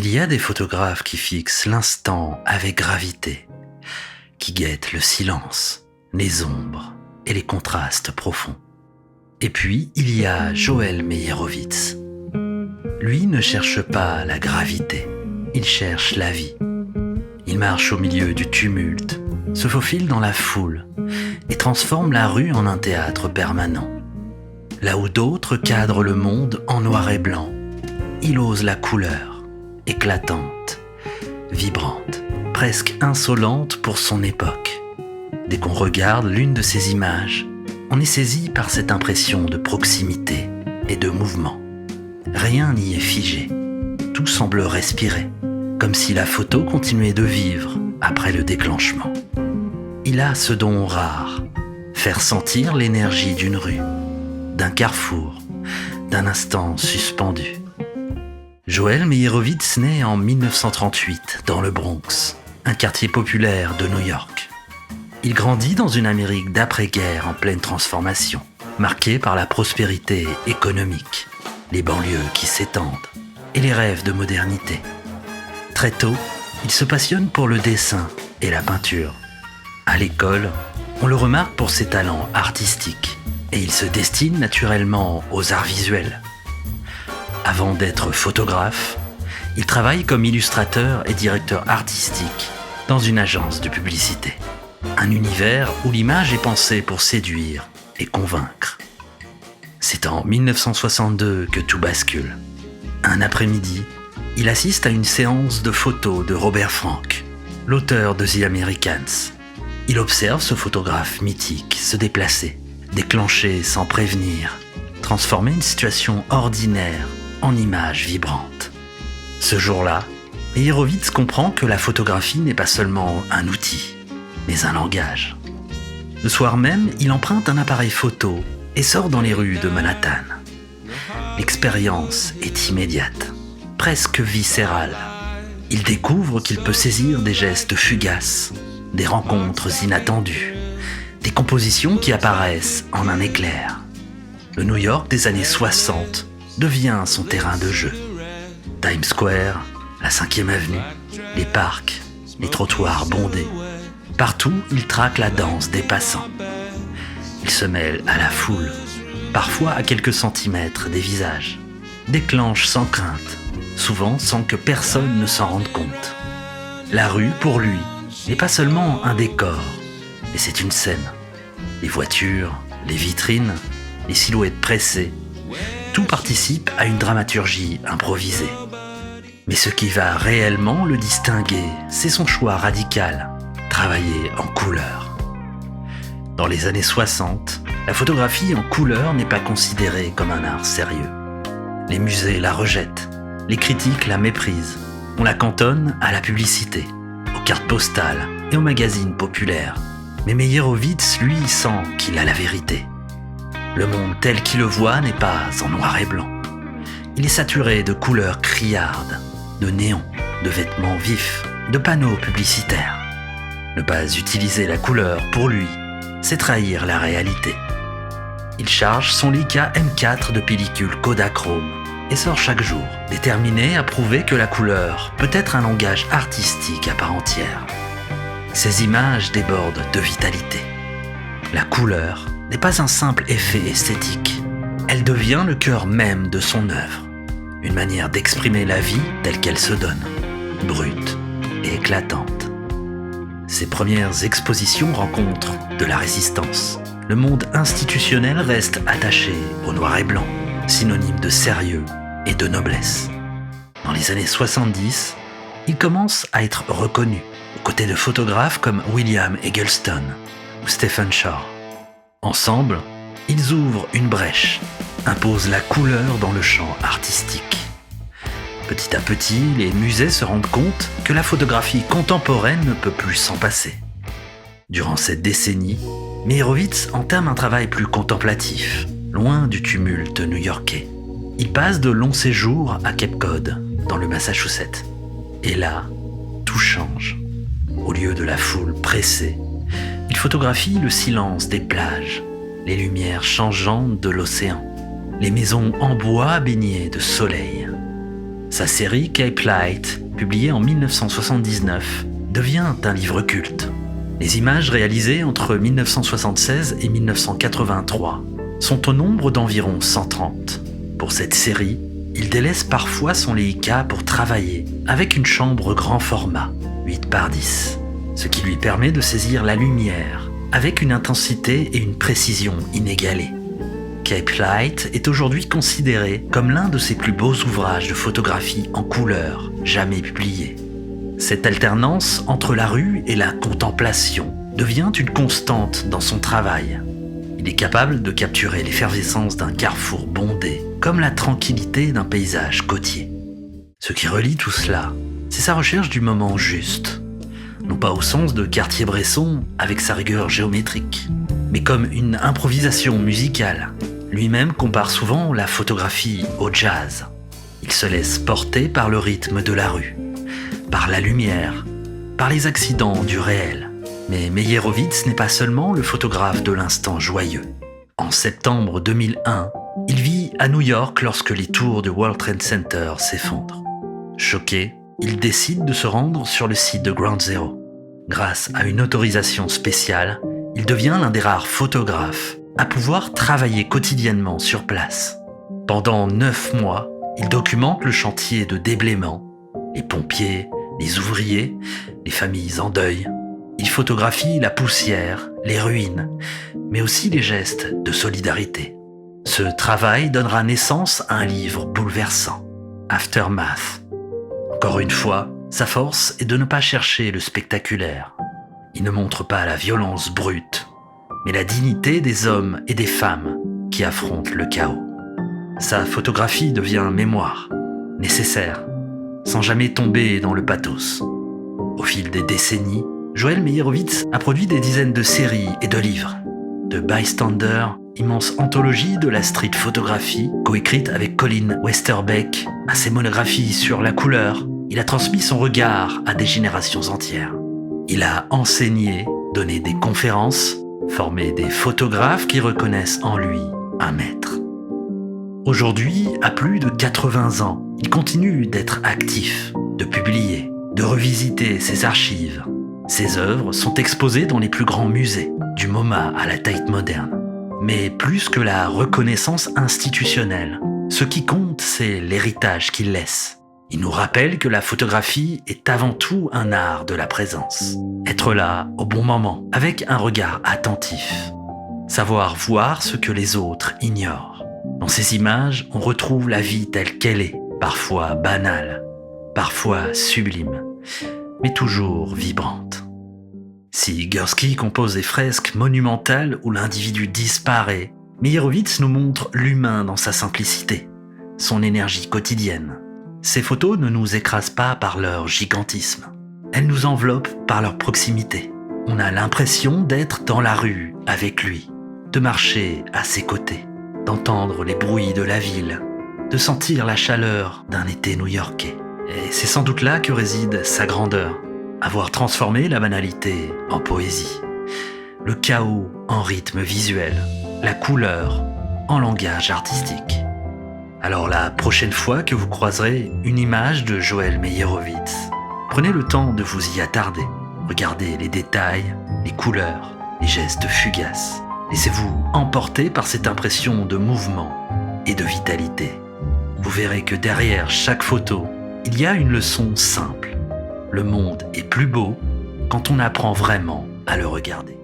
Il y a des photographes qui fixent l'instant avec gravité, qui guettent le silence, les ombres et les contrastes profonds. Et puis, il y a Joël Meyerowitz. Lui ne cherche pas la gravité, il cherche la vie. Il marche au milieu du tumulte, se faufile dans la foule et transforme la rue en un théâtre permanent. Là où d'autres cadrent le monde en noir et blanc, il ose la couleur, éclatante, vibrante, presque insolente pour son époque. Dès qu'on regarde l'une de ces images, on est saisi par cette impression de proximité et de mouvement. Rien n'y est figé, tout semble respirer, comme si la photo continuait de vivre après le déclenchement. Il a ce don rare, faire sentir l'énergie d'une rue, d'un carrefour, d'un instant suspendu. Joël Meyerowitz naît en 1938 dans le Bronx, un quartier populaire de New York. Il grandit dans une Amérique d'après-guerre en pleine transformation, marquée par la prospérité économique, les banlieues qui s'étendent et les rêves de modernité. Très tôt, il se passionne pour le dessin et la peinture. À l'école, on le remarque pour ses talents artistiques et il se destine naturellement aux arts visuels. Avant d'être photographe, il travaille comme illustrateur et directeur artistique dans une agence de publicité. Un univers où l'image est pensée pour séduire et convaincre. C'est en 1962 que tout bascule. Un après-midi, il assiste à une séance de photos de Robert Frank, l'auteur de The Americans. Il observe ce photographe mythique se déplacer, déclencher sans prévenir, transformer une situation ordinaire en image vibrante. Ce jour-là, Meyerowitz comprend que la photographie n'est pas seulement un outil, mais un langage. Le soir même, il emprunte un appareil photo et sort dans les rues de Manhattan. L'expérience est immédiate, presque viscérale. Il découvre qu'il peut saisir des gestes fugaces, des rencontres inattendues, des compositions qui apparaissent en un éclair. Le New York des années 60 devient son terrain de jeu. Times Square, la 5e avenue, les parcs, les trottoirs bondés. Partout, il traque la danse des passants. Il se mêle à la foule, parfois à quelques centimètres des visages. Déclenche sans crainte, souvent sans que personne ne s'en rende compte. La rue, pour lui, n'est pas seulement un décor, mais c'est une scène. Les voitures, les vitrines, les silhouettes pressées, tout participe à une dramaturgie improvisée. Mais ce qui va réellement le distinguer, c'est son choix radical, travailler en couleur. Dans les années 60, la photographie en couleur n'est pas considérée comme un art sérieux. Les musées la rejettent, les critiques la méprisent. On la cantonne à la publicité, aux cartes postales et aux magazines populaires. Mais Meyerowitz, lui, sent qu'il a la vérité. Le monde tel qu'il le voit n'est pas en noir et blanc. Il est saturé de couleurs criardes, de néons, de vêtements vifs, de panneaux publicitaires. Ne pas utiliser la couleur, pour lui, c'est trahir la réalité. Il charge son Leica M4 de pellicule Kodachrome et sort chaque jour, déterminé à prouver que la couleur peut être un langage artistique à part entière. Ces images débordent de vitalité. La couleur n'est pas un simple effet esthétique. Elle devient le cœur même de son œuvre, une manière d'exprimer la vie telle qu'elle se donne, brute et éclatante. Ses premières expositions rencontrent de la résistance. Le monde institutionnel reste attaché au noir et blanc, synonyme de sérieux et de noblesse. Dans les années 70, il commence à être reconnu, aux côtés de photographes comme William Eggleston ou Stephen Shore. Ensemble, ils ouvrent une brèche, imposent la couleur dans le champ artistique. Petit à petit, les musées se rendent compte que la photographie contemporaine ne peut plus s'en passer. Durant cette décennie, Meyerowitz entame un travail plus contemplatif, loin du tumulte new-yorkais. Il passe de longs séjours à Cape Cod, dans le Massachusetts. Et là, tout change. Au lieu de la foule pressée, il photographie le silence des plages, les lumières changeantes de l'océan, les maisons en bois baignées de soleil. Sa série Cape Light, publiée en 1979, devient un livre culte. Les images réalisées entre 1976 et 1983 sont au nombre d'environ 130. Pour cette série, il délaisse parfois son Leica pour travailler avec une chambre grand format, 8 par 10, ce qui lui permet de saisir la lumière avec une intensité et une précision inégalées. Cape Light est aujourd'hui considéré comme l'un de ses plus beaux ouvrages de photographie en couleur jamais publiés. Cette alternance entre la rue et la contemplation devient une constante dans son travail. Il est capable de capturer l'effervescence d'un carrefour bondé, comme la tranquillité d'un paysage côtier. Ce qui relie tout cela, c'est sa recherche du moment juste. Non pas au sens de Cartier-Bresson avec sa rigueur géométrique, mais comme une improvisation musicale. Lui-même compare souvent la photographie au jazz. Il se laisse porter par le rythme de la rue, par la lumière, par les accidents du réel. Mais Meyerowitz n'est pas seulement le photographe de l'instant joyeux. En septembre 2001, il vit à New York lorsque les tours du World Trade Center s'effondrent. Choqué, il décide de se rendre sur le site de Ground Zero. Grâce à une autorisation spéciale, il devient l'un des rares photographes à pouvoir travailler quotidiennement sur place. Pendant 9 mois, il documente le chantier de déblaiement, les pompiers, les ouvriers, les familles en deuil. Il photographie la poussière, les ruines, mais aussi les gestes de solidarité. Ce travail donnera naissance à un livre bouleversant, Aftermath. Encore une fois, sa force est de ne pas chercher le spectaculaire. Il ne montre pas la violence brute, mais la dignité des hommes et des femmes qui affrontent le chaos. Sa photographie devient mémoire, nécessaire, sans jamais tomber dans le pathos. Au fil des décennies, Joël Meyerowitz a produit des dizaines de séries et de livres. De Bystander, immense anthologie de la street photographie, coécrite avec Colin Westerbeck, à ses monographies sur la couleur, il a transmis son regard à des générations entières. Il a enseigné, donné des conférences, formé des photographes qui reconnaissent en lui un maître. Aujourd'hui, à plus de 80 ans, il continue d'être actif, de publier, de revisiter ses archives. Ses œuvres sont exposées dans les plus grands musées, du MoMA à la Tate moderne. Mais plus que la reconnaissance institutionnelle, ce qui compte, c'est l'héritage qu'il laisse. Il nous rappelle que la photographie est avant tout un art de la présence. Être là au bon moment, avec un regard attentif. Savoir voir ce que les autres ignorent. Dans ces images, on retrouve la vie telle qu'elle est, parfois banale, parfois sublime, mais toujours vibrante. Si Gursky compose des fresques monumentales où l'individu disparaît, Meyerowitz nous montre l'humain dans sa simplicité, son énergie quotidienne. Ces photos ne nous écrasent pas par leur gigantisme. Elles nous enveloppent par leur proximité. On a l'impression d'être dans la rue avec lui, de marcher à ses côtés, d'entendre les bruits de la ville, de sentir la chaleur d'un été new-yorkais. Et c'est sans doute là que réside sa grandeur, avoir transformé la banalité en poésie, le chaos en rythme visuel, la couleur en langage artistique. Alors la prochaine fois que vous croiserez une image de Joël Meyerowitz, prenez le temps de vous y attarder. Regardez les détails, les couleurs, les gestes fugaces. Laissez-vous emporter par cette impression de mouvement et de vitalité. Vous verrez que derrière chaque photo, il y a une leçon simple. Le monde est plus beau quand on apprend vraiment à le regarder.